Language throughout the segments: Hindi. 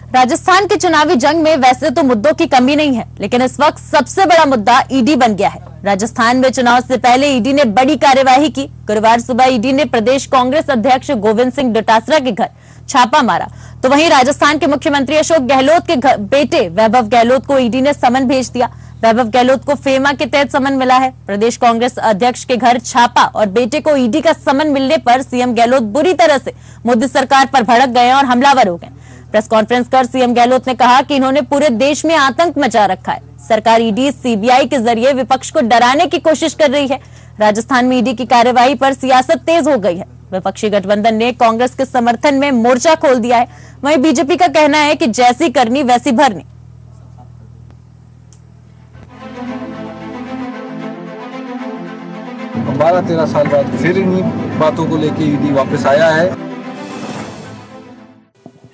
राजस्थान के चुनावी जंग में वैसे तो मुद्दों की कमी नहीं है, लेकिन इस वक्त सबसे बड़ा मुद्दा ईडी बन गया है। राजस्थान में चुनाव से पहले ईडी ने बड़ी कार्यवाही की। गुरुवार सुबह ईडी ने प्रदेश कांग्रेस अध्यक्ष गोविंद सिंह डोटासरा के घर छापा मारा, तो वहीं राजस्थान के मुख्यमंत्री अशोक गहलोत के बेटे वैभव गहलोत को ईडी ने समन भेज दिया। वैभव गहलोत को फेमा के तहत समन मिला है। प्रदेश कांग्रेस अध्यक्ष के घर छापा और बेटे को ईडी का समन मिलने पर सीएम गहलोत बुरी तरह से मोदी सरकार पर भड़क गए और हमलावर हो गए। प्रेस कॉन्फ्रेंस कर सीएम गहलोत ने कहा कि इन्होंने पूरे देश में आतंक मचा रखा है। सरकार ईडी सीबीआई के जरिए विपक्ष को डराने की कोशिश कर रही है। राजस्थान में ईडी की कार्यवाही पर सियासत तेज हो गई है। विपक्षी गठबंधन ने कांग्रेस के समर्थन में मोर्चा खोल दिया है। वहीं बीजेपी का कहना है कि जैसी करनी वैसी भरनी। 12-13 साल बाद फिर इन्हीं बातों को लेकर ईडी वापस आया है।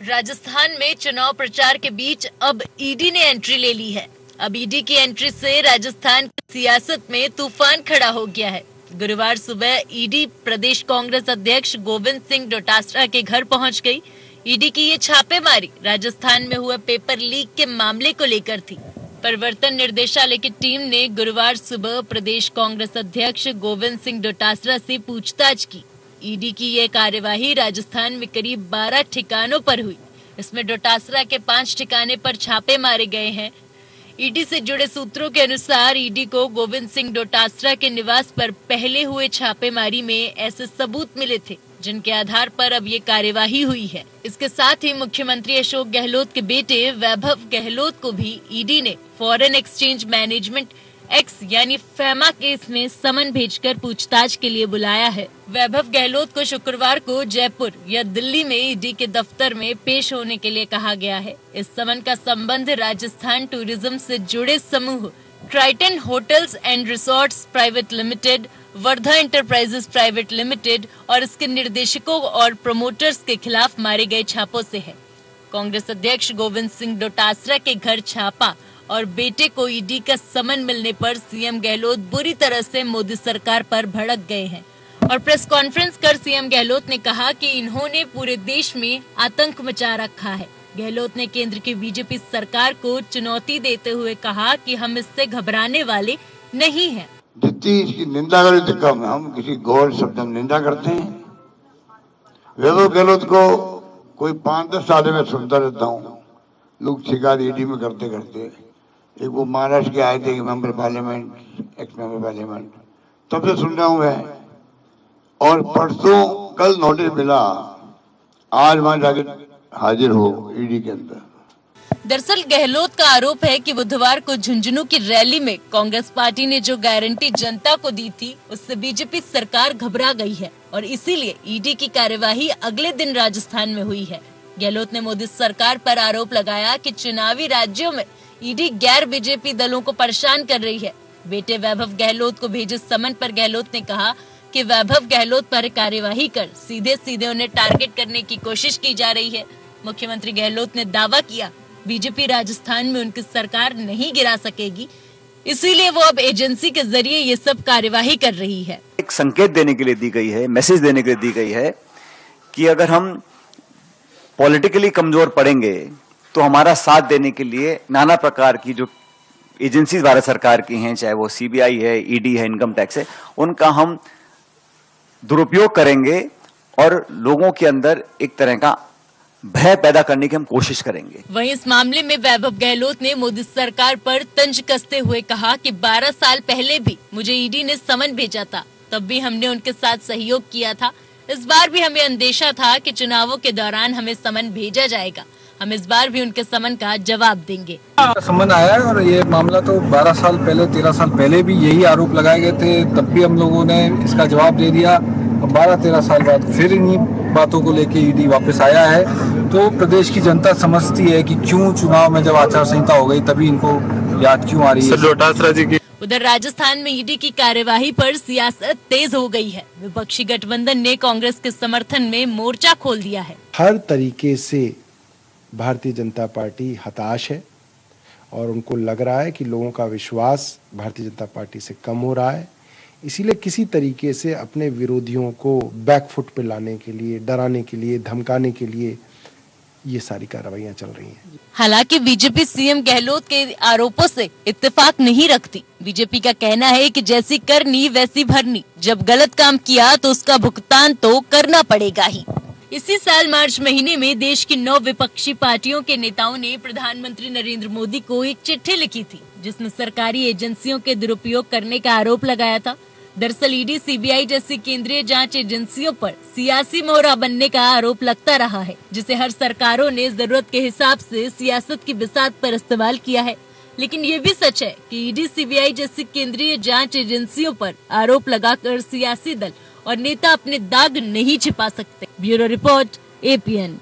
राजस्थान में चुनाव प्रचार के बीच अब ईडी ने एंट्री ले ली है। अब ईडी की एंट्री से राजस्थान की सियासत में तूफान खड़ा हो गया है। गुरुवार सुबह ईडी प्रदेश कांग्रेस अध्यक्ष गोविंद सिंह डोटासरा के घर पहुंच गई। ईडी की ये छापेमारी राजस्थान में हुए पेपर लीक के मामले को लेकर थी। प्रवर्तन निर्देशालय की टीम ने गुरुवार सुबह प्रदेश कांग्रेस अध्यक्ष गोविंद सिंह डोटासरा से पूछताछ की। ईडी की यह कार्यवाही राजस्थान में करीब 12 ठिकानों पर हुई। इसमें डोटासरा के 5 ठिकाने पर छापे मारे गए हैं। ईडी से जुड़े सूत्रों के अनुसार ईडी को गोविंद सिंह डोटासरा के निवास पर पहले हुए छापेमारी में ऐसे सबूत मिले थे जिनके आधार पर अब ये कार्यवाही हुई है। इसके साथ ही मुख्यमंत्री अशोक गहलोत के बेटे वैभव गहलोत को भी ईडी ने फॉरेन एक्सचेंज मैनेजमेंट एक्स यानी फेमा केस में समन भेजकर पूछताछ के लिए बुलाया है। वैभव गहलोत को शुक्रवार को जयपुर या दिल्ली में ईडी के दफ्तर में पेश होने के लिए कहा गया है। इस समन का संबंध राजस्थान टूरिज्म से जुड़े समूह Triton hotels and resorts private limited, Wardha enterprises private limited और इसके निर्देशकों और प्रमोटर्स के खिलाफ मारे गए छापों से है। कांग्रेस अध्यक्ष गोविंद सिंह डोटासरा के घर छापा और बेटे को ईडी का समन मिलने पर सीएम गहलोत बुरी तरह से मोदी सरकार पर भड़क गए हैं और प्रेस कॉन्फ्रेंस कर सीएम गहलोत ने कहा कि इन्होंने पूरे देश में आतंक मचा रखा है। गहलोत ने केंद्र की बीजेपी सरकार को चुनौती देते हुए कहा कि हम इससे घबराने वाले नहीं हैं। जितनी इसकी निंदा करें तो कम है। हम किसी घोर शब्द में निंदा करते हैं। वैभव गहलोत को कोई 5-10 साल में सुनता रहता हूँ, लोग शिकायत ईडी में करते करते। एक वो महाराष्ट्र के आए थे member parliament, x member parliament, तब से सुन रहा हूँ मैं। और परसों कल नोटिस मिला, आज वहां जाके हाजिर हो ईडी के अंदर। दरअसल गहलोत का आरोप है कि बुधवार को झुंझुनू की रैली में कांग्रेस पार्टी ने जो गारंटी जनता को दी थी उससे बीजेपी सरकार घबरा गई है और इसीलिए ईडी की कार्यवाही अगले दिन राजस्थान में हुई है। गहलोत ने मोदी सरकार पर आरोप लगाया कि चुनावी राज्यों में ईडी गैर बीजेपी दलों को परेशान कर रही है। बेटे वैभव गहलोत को भेजे समन पर गहलोत ने कहा कि वैभव गहलोत पर कार्यवाही कर सीधे सीधे उन्हें टारगेट करने की कोशिश की जा रही है। मुख्यमंत्री गहलोत ने दावा किया बीजेपी राजस्थान में उनकी सरकार नहीं गिरा सकेगी, इसीलिए वो अब एजेंसी के जरिए ये सब कार्यवाही कर रही है। एक संकेत देने के लिए दी गई है, मैसेज देने के लिए दी गई है कि अगर हम पॉलिटिकली कमजोर पड़ेंगे तो हमारा साथ देने के लिए नाना प्रकार की जो एजेंसीज भारत सरकार की हैं, चाहे वो सीबीआई है, ईडी है, इनकम टैक्स है, उनका हम दुरुपयोग करेंगे और लोगों के अंदर एक तरह का भय पैदा करने की हम कोशिश करेंगे। वहीं इस मामले में वैभव गहलोत ने मोदी सरकार पर तंज कसते हुए कहा कि 12 साल पहले भी मुझे ईडी ने समन भेजा था, तब भी हमने उनके साथ सहयोग किया था। इस बार भी हमें अंदेशा था कि चुनावों के दौरान हमें समन भेजा जाएगा। हम इस बार भी उनके समन का जवाब देंगे। समन आया है और ये मामला तो 12 साल पहले, 13 साल पहले भी यही आरोप लगाए गए थे, तब भी हम लोगों ने इसका जवाब दे दिया। 12-13 साल बाद फिर इन्हीं बातों को लेके ईडी वापस आया है। तो प्रदेश की जनता समझती है कि क्यों चुनाव में जब आचार संहिता हो गई तभी इनको याद क्यों आ रही है। डोटासरा जी की उधर राजस्थान में ईडी की कार्यवाही पर सियासत तेज हो गई है। विपक्षी गठबंधन ने कांग्रेस के समर्थन में मोर्चा खोल दिया है। हर तरीके से भारतीय जनता पार्टी हताश है और उनको लग रहा है कि लोगों का विश्वास भारतीय जनता पार्टी से कम हो रहा है। इसीलिए किसी तरीके से अपने विरोधियों को बैकफुट पे लाने के लिए, डराने के लिए, धमकाने के लिए ये सारी कार्रवाइयां चल रही हैं। हालांकि बीजेपी सीएम गहलोत के आरोपों से इत्तेफाक नहीं रखती। बीजेपी का कहना है कि जैसी करनी वैसी भरनी, जब गलत काम किया तो उसका भुगतान तो करना पड़ेगा ही। इसी साल मार्च महीने में देश की 9 विपक्षी पार्टियों के नेताओं ने प्रधानमंत्री नरेंद्र मोदी को एक चिट्ठी लिखी थी, जिसमें सरकारी एजेंसियों के दुरुपयोग करने का आरोप लगाया था। दरअसल ईडी, सीबीआई जैसी केंद्रीय जांच एजेंसियों पर सियासी मोहरा बनने का आरोप लगता रहा है, जिसे हर सरकारों ने जरूरत के हिसाब से सियासत की बिसात पर इस्तेमाल किया है। लेकिन ये भी सच है कि ईडी, सीबीआई जैसी केंद्रीय जांच एजेंसियों पर आरोप लगाकर सियासी दल और नेता अपने दाग नहीं छिपा सकते। Bureau report, APN।